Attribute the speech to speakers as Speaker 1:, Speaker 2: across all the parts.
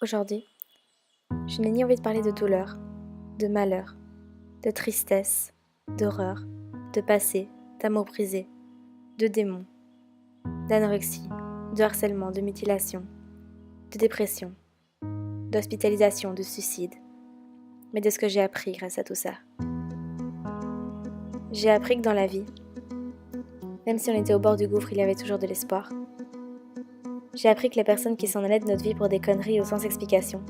Speaker 1: Aujourd'hui, je n'ai ni envie de parler de douleur, de malheur, de tristesse, d'horreur, de passé, d'amour brisé, de démons, d'anorexie, de harcèlement, de mutilation, de dépression, d'hospitalisation, de suicide, mais de ce que j'ai appris grâce à tout ça. J'ai appris que dans la vie, même si on était au bord du gouffre, il y avait toujours de l'espoir. J'ai appris que les personnes qui s'en allaient de notre vie pour des conneries ou sans explication,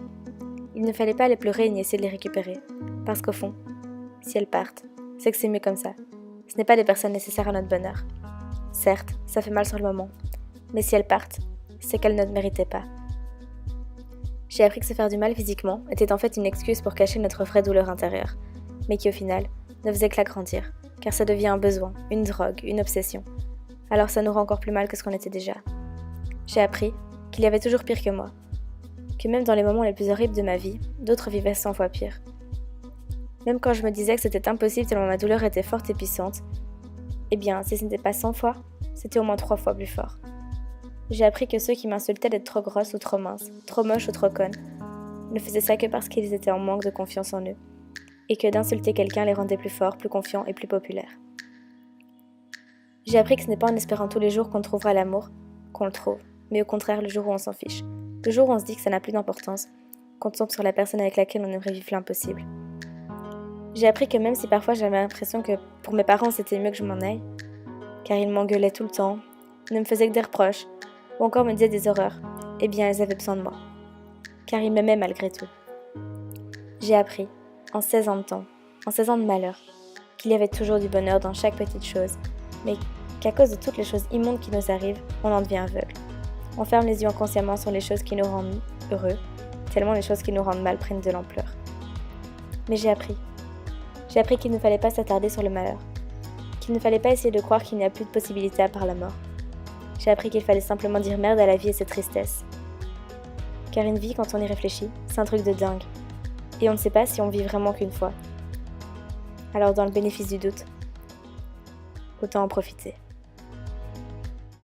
Speaker 1: il ne fallait pas les pleurer ni essayer de les récupérer, parce qu'au fond, si elles partent, c'est que c'est mieux comme ça. Ce n'est pas des personnes nécessaires à notre bonheur. Certes, ça fait mal sur le moment, mais si elles partent, c'est qu'elles ne le méritaient pas. J'ai appris que se faire du mal physiquement était en fait une excuse pour cacher notre vraie douleur intérieure, mais qui au final ne faisait que l'agrandir, car ça devient un besoin, une drogue, une obsession. Alors ça nous rend encore plus mal que ce qu'on était déjà. J'ai appris qu'il y avait toujours pire que moi, que même dans les moments les plus horribles de ma vie, d'autres vivaient 100 fois pire. Même quand je me disais que c'était impossible tellement ma douleur était forte et puissante, eh bien, si ce n'était pas 100 fois, c'était au moins 3 fois plus fort. J'ai appris que ceux qui m'insultaient d'être trop grosse ou trop mince, trop moche ou trop conne, ne faisaient ça que parce qu'ils étaient en manque de confiance en eux, et que d'insulter quelqu'un les rendait plus forts, plus confiants et plus populaires. J'ai appris que ce n'est pas en espérant tous les jours qu'on trouvera l'amour, qu'on le trouve, mais au contraire le jour où on s'en fiche, le jour où on se dit que ça n'a plus d'importance, qu'on tombe sur la personne avec laquelle on aimerait vivre l'impossible. J'ai appris que même si parfois j'avais l'impression que pour mes parents c'était mieux que je m'en aille, car ils m'engueulaient tout le temps, ne me faisaient que des reproches, ou encore me disaient des horreurs, eh bien ils avaient besoin de moi, car ils m'aimaient malgré tout. J'ai appris, en 16 ans de temps, en 16 ans de malheur, qu'il y avait toujours du bonheur dans chaque petite chose, mais qu'à cause de toutes les choses immondes qui nous arrivent, on en devient aveugle. On ferme les yeux inconsciemment sur les choses qui nous rendent heureux, tellement les choses qui nous rendent mal prennent de l'ampleur. Mais j'ai appris qu'il ne fallait pas s'attarder sur le malheur, qu'il ne fallait pas essayer de croire qu'il n'y a plus de possibilité à part la mort. J'ai appris qu'il fallait simplement dire merde à la vie et ses tristesses. Car une vie, quand on y réfléchit, c'est un truc de dingue. Et on ne sait pas si on vit vraiment qu'une fois. Alors dans le bénéfice du doute, autant en profiter.